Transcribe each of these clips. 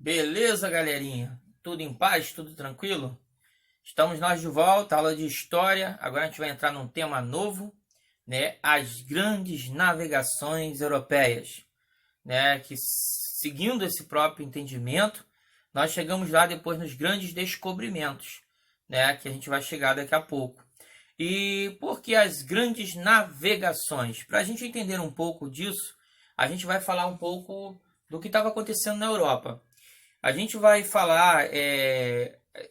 Beleza, galerinha? Tudo em paz? Tudo tranquilo? Estamos nós de volta, aula de história. Agora a gente vai entrar num tema novo, né? As grandes navegações europeias, né? Que seguindo esse próprio entendimento, nós chegamos lá depois nos grandes descobrimentos, né? Que a gente vai chegar daqui a pouco. E por que as grandes navegações? Para a gente entender um pouco disso, a gente vai falar um pouco do que estava acontecendo na Europa. A gente vai falar,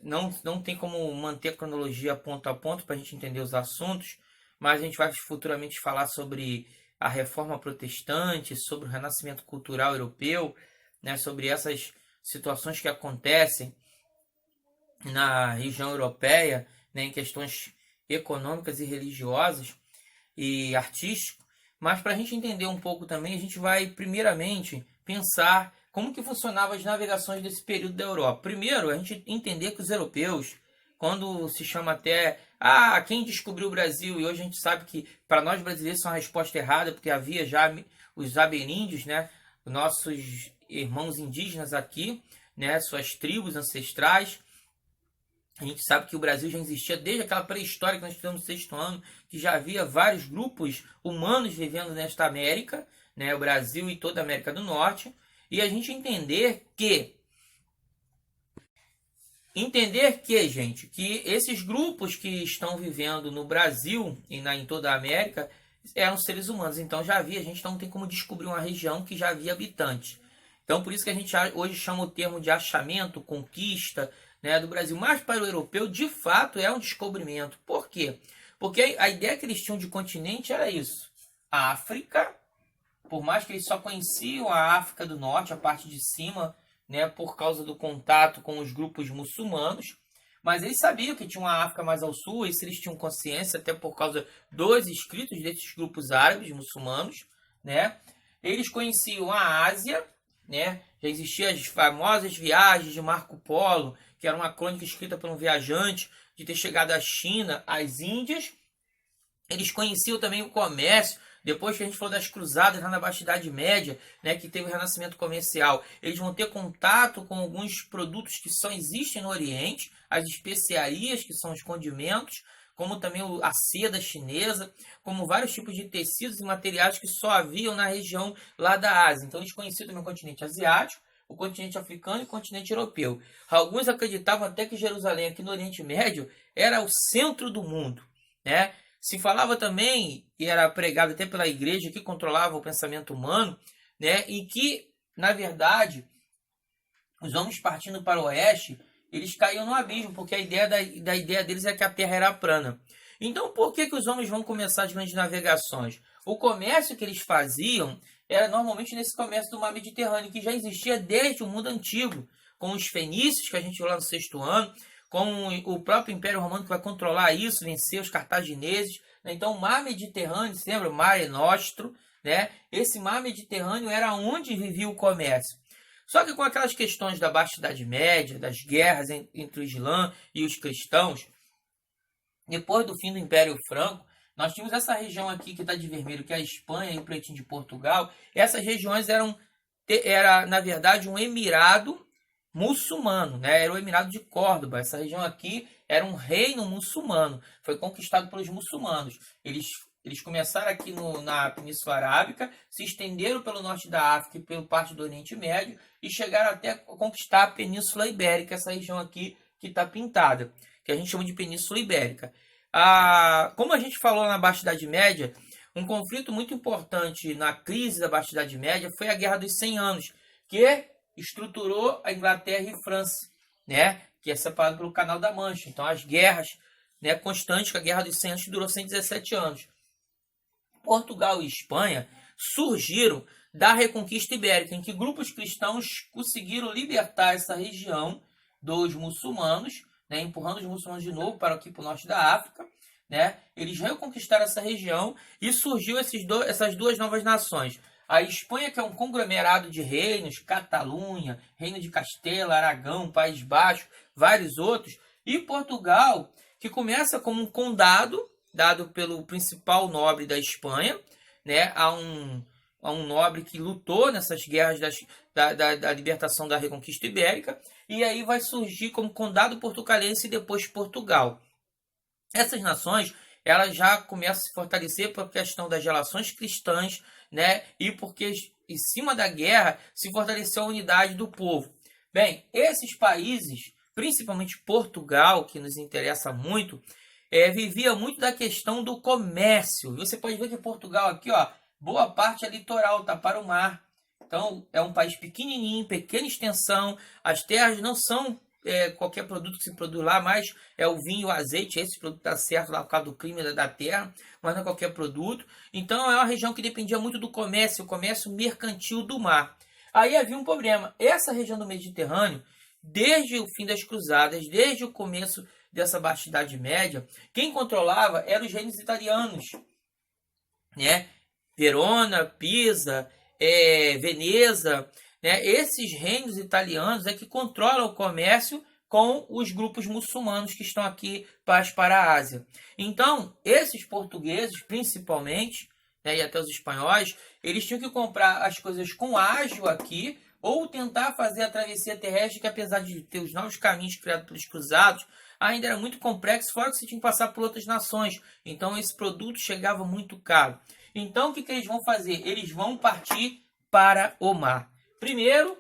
não tem como manter a cronologia ponto a ponto para a gente entender os assuntos, mas a gente vai futuramente falar sobre a reforma protestante, sobre o renascimento cultural europeu, né, sobre essas situações que acontecem na região europeia, né, em questões econômicas e religiosas e artísticas. Mas para a gente entender um pouco também, a gente vai primeiramente pensar como que funcionavam as navegações desse período da Europa. Primeiro, a gente entender que os europeus, quando se chama até quem descobriu o Brasil, e hoje a gente sabe que para nós brasileiros isso é uma resposta errada, porque havia já os ameríndios, né, nossos irmãos indígenas aqui, né, suas tribos ancestrais. A gente sabe que o Brasil já existia desde aquela pré-história que nós estudamos no sexto ano, que já havia vários grupos humanos vivendo nesta América, né, o Brasil e toda a América do Norte. E a gente entender que, gente, que esses grupos que estão vivendo no Brasil e em toda a América eram seres humanos. Então já havia, a gente não tem como descobrir uma região que já havia habitantes. Então por isso que a gente hoje chama o termo de achamento, conquista, né, do Brasil. Mas para o europeu, de fato, é um descobrimento. Por quê? Porque a ideia que eles tinham de continente era isso. A África, por mais que eles só conheciam a África do Norte, a parte de cima, né, por causa do contato com os grupos muçulmanos, mas eles sabiam que tinha uma África mais ao sul, isso eles tinham consciência, até por causa dos escritos desses grupos árabes muçulmanos, né? Eles conheciam a Ásia, né? Já existiam as famosas viagens de Marco Polo, que era uma crônica escrita por um viajante de ter chegado à China, às Índias. Eles conheciam também o comércio. Depois que a gente falou das cruzadas lá na Baixa Idade Média, né, que teve o renascimento comercial, eles vão ter contato com alguns produtos que só existem no Oriente, as especiarias, que são os condimentos, como também a seda chinesa, como vários tipos de tecidos e materiais que só haviam na região lá da Ásia. Então eles conheciam também o continente asiático, o continente africano e o continente europeu. Alguns acreditavam até que Jerusalém, aqui no Oriente Médio, era o centro do mundo, né? Se falava também, e era pregado até pela igreja que controlava o pensamento humano, né, e que, na verdade, os homens partindo para o oeste, eles caíam no abismo, porque a ideia da ideia deles é que a Terra era plana. Então, por que os homens vão começar as grandes navegações? O comércio que eles faziam era normalmente nesse comércio do mar Mediterrâneo, que já existia desde o mundo antigo, com os fenícios, que a gente viu lá no sexto ano, com o próprio Império Romano que vai controlar isso, vencer os cartagineses. Então o mar Mediterrâneo, se lembra? O Mare Nostrum, né? Esse mar Mediterrâneo era onde vivia o comércio. Só que com aquelas questões da Baixa Idade Média, das guerras entre o Islã e os cristãos, depois do fim do Império Franco, nós tínhamos essa região aqui que está de vermelho, que é a Espanha e o pretinho de Portugal. Essas regiões era na verdade um emirado muçulmano, né? Era o Emirado de Córdoba. Essa região aqui era um reino muçulmano, foi conquistado pelos muçulmanos. Eles começaram aqui na Península Arábica, se estenderam pelo norte da África e pelo parte do Oriente Médio e chegaram até conquistar a Península Ibérica, essa região aqui que está pintada, que a gente chama de Península Ibérica. Como a gente falou na Baixa Idade Média, um conflito muito importante na crise da Baixa Idade Média foi a Guerra dos 100 Anos, que estruturou a Inglaterra e França, né, que é separado pelo Canal da Mancha. Então as guerras, né, constantes, que a Guerra dos 100 Anos durou 117 anos. Portugal e Espanha surgiram da Reconquista Ibérica, em que grupos cristãos conseguiram libertar essa região dos muçulmanos, né, empurrando os muçulmanos de novo para aqui para o norte da África, né. Eles reconquistaram essa região e surgiu essas duas novas nações. A Espanha, que é um conglomerado de reinos, Catalunha, Reino de Castela, Aragão, País Baixo, vários outros. E Portugal, que começa como um condado, dado pelo principal nobre da Espanha, né, a um nobre que lutou nessas guerras da libertação da Reconquista Ibérica, e aí vai surgir como Condado Portucalense e depois Portugal. Essas nações, elas já começam a se fortalecer por questão das relações cristãs, né? E porque em cima da guerra se fortaleceu a unidade do povo. Bem, esses países, principalmente Portugal, que nos interessa muito, vivia muito da questão do comércio. Você pode ver que Portugal aqui, ó, boa parte é litoral, tá para o mar. Então, é um país pequenininho, pequena extensão. As terras não são qualquer produto que se produz lá, mas é o vinho, o azeite. Esse produto está certo lá por causa do clima da terra, mas não é qualquer produto. Então, é uma região que dependia muito do comércio, o comércio mercantil do mar. Aí havia um problema. Essa região do Mediterrâneo, desde o fim das cruzadas, desde o começo dessa Baixa Idade Média, quem controlava eram os reinos italianos, né? Verona, Pisa, Veneza, né? Esses reinos italianos é que controlam o comércio com os grupos muçulmanos que estão aqui para a Ásia. Então, esses portugueses, principalmente, né, e até os espanhóis, eles tinham que comprar as coisas com ágio aqui, ou tentar fazer a travessia terrestre, que apesar de ter os novos caminhos criados pelos cruzados, ainda era muito complexo, fora que você tinha que passar por outras nações. Então, esse produto chegava muito caro. Então, o que eles vão fazer? Eles vão partir para o mar. Primeiro,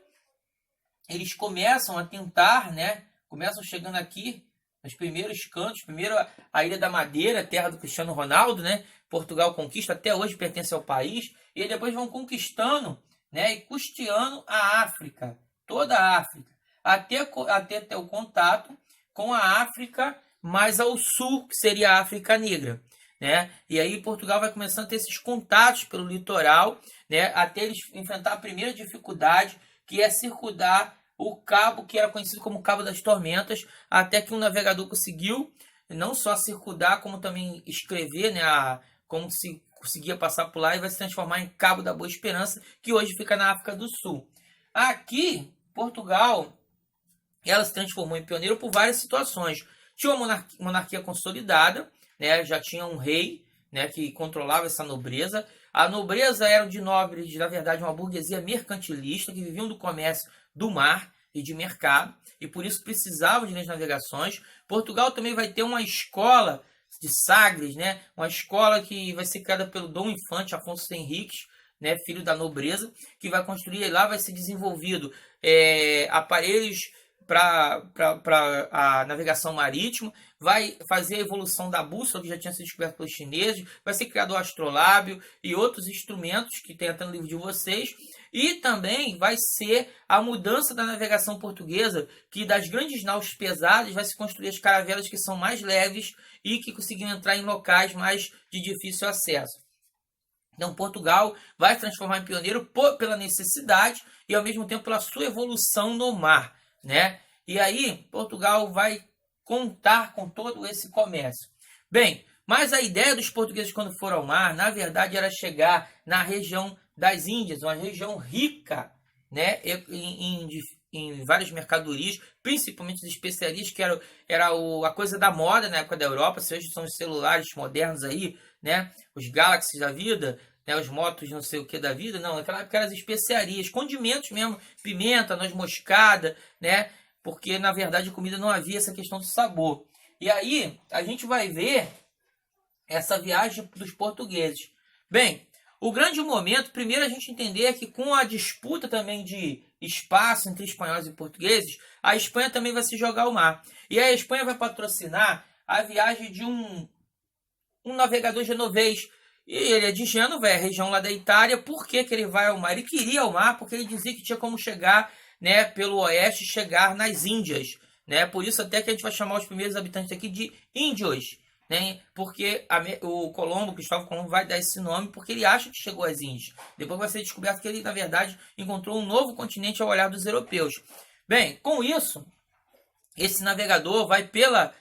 eles começam a tentar, né? Começam chegando aqui nos primeiros cantos. Primeiro, a Ilha da Madeira, terra do Cristiano Ronaldo, né? Portugal conquista, até hoje pertence ao país. E depois vão conquistando, né? E custeando a África, toda a África, até ter o contato com a África mais ao sul, que seria a África Negra, né? E aí Portugal vai começando a ter esses contatos pelo litoral, né? Até eles enfrentar a primeira dificuldade, que é circundar o cabo que era conhecido como Cabo das Tormentas, até que um navegador conseguiu não só circundar, como também escrever, né? Como se conseguia passar por lá, e vai se transformar em Cabo da Boa Esperança, que hoje fica na África do Sul. Aqui, Portugal, ela se transformou em pioneiro por várias situações. Tinha uma monarquia consolidada, né? Já tinha um rei, né, que controlava essa nobreza. A nobreza era de nobres, na verdade, uma burguesia mercantilista, que viviam do comércio do mar e de mercado, e por isso precisavam de navegações. Portugal também vai ter uma escola de Sagres, né? Uma escola que vai ser criada pelo Dom Infante Afonso Henriques, né, filho da nobreza, que vai construir, e lá vai ser desenvolvido aparelhos para a navegação marítima, vai fazer a evolução da bússola, que já tinha sido descoberta pelos chineses, vai ser criado o astrolábio e outros instrumentos que tem até no livro de vocês, e também vai ser a mudança da navegação portuguesa, que das grandes naus pesadas vai se construir as caravelas que são mais leves e que conseguiam entrar em locais mais de difícil acesso. Então, Portugal vai se transformar em pioneiro pela necessidade e, ao mesmo tempo, pela sua evolução no mar, né? E aí, Portugal vai contar com todo esse comércio. Bem, mas a ideia dos portugueses quando foram ao mar, na verdade, era chegar na região das Índias, uma região rica, né, em várias mercadorias, principalmente as especiarias, que era a coisa da moda na época da Europa. Se hoje são os celulares modernos aí, né, os Galaxies da vida, né, os motos não sei o que da vida, não, naquela época eram as especiarias, condimentos mesmo, pimenta, noz moscada, né, porque na verdade a comida não havia essa questão do sabor. E aí a gente vai ver essa viagem dos portugueses. Bem, o grande momento, primeiro a gente entender é que com a disputa também de espaço entre espanhóis e portugueses, a Espanha também vai se jogar ao mar. E a Espanha vai patrocinar a viagem de um navegador genovês. E ele é de Gênova, é a região lá da Itália. Por que ele vai ao mar? Ele queria ao mar porque ele dizia que tinha como chegar, né, pelo oeste, chegar nas Índias, né? Por isso até que a gente vai chamar os primeiros habitantes aqui de índios, né? Porque o Cristóvão Colombo vai dar esse nome porque ele acha que chegou às Índias. Depois vai ser descoberto que ele, na verdade, encontrou um novo continente ao olhar dos europeus. Bem, com isso, esse navegador vai pela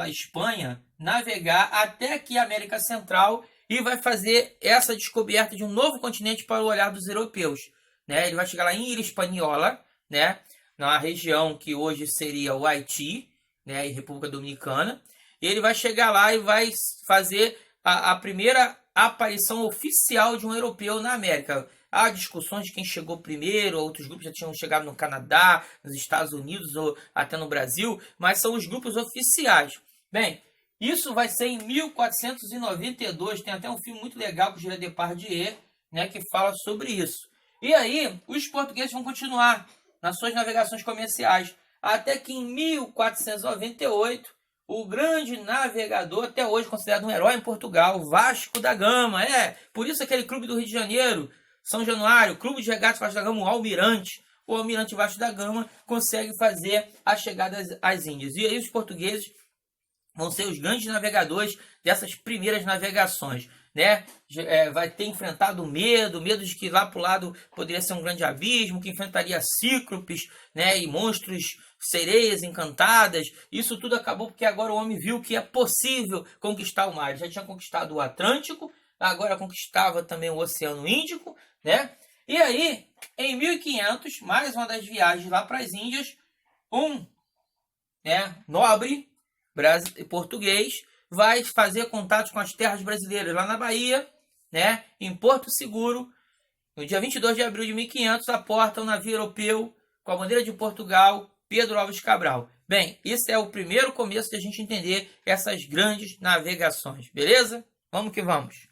Espanha navegar até aqui a América Central e vai fazer essa descoberta de um novo continente para o olhar dos europeus, né? Ele vai chegar lá em Ilha Hispaniola, né, na região que hoje seria o Haiti, né, e República Dominicana. E ele vai chegar lá e vai fazer a primeira a aparição oficial de um europeu na América. Há discussões de quem chegou primeiro, outros grupos já tinham chegado no Canadá, nos Estados Unidos ou até no Brasil, mas são os grupos oficiais. Bem, isso vai ser em 1492, tem até um filme muito legal com o Gerard Depardieu, né, que fala sobre isso. E aí, os portugueses vão continuar nas suas navegações comerciais, até que em 1498, o grande navegador, até hoje considerado um herói em Portugal, Vasco da Gama, por isso aquele clube do Rio de Janeiro, São Januário, Clube de Regatas Vasco da Gama, o Almirante Vasco da Gama consegue fazer a chegada às Índias. E aí os portugueses vão ser os grandes navegadores dessas primeiras navegações, né? Vai ter enfrentado medo de que lá para o lado poderia ser um grande abismo, que enfrentaria cíclopes, né? E monstros, sereias encantadas. Isso tudo acabou porque agora o homem viu que é possível conquistar o mar. Ele já tinha conquistado o Atlântico, agora conquistava também o Oceano Índico, né? E aí, em 1500, mais uma das viagens lá para as Índias, nobre português vai fazer contatos com as terras brasileiras lá na Bahia, né, em Porto Seguro. No dia 22 de abril de 1500, aporta um navio europeu com a bandeira de Portugal, Pedro Álvares Cabral. Bem, esse é o primeiro começo de a gente entender essas grandes navegações, beleza? Vamos que vamos!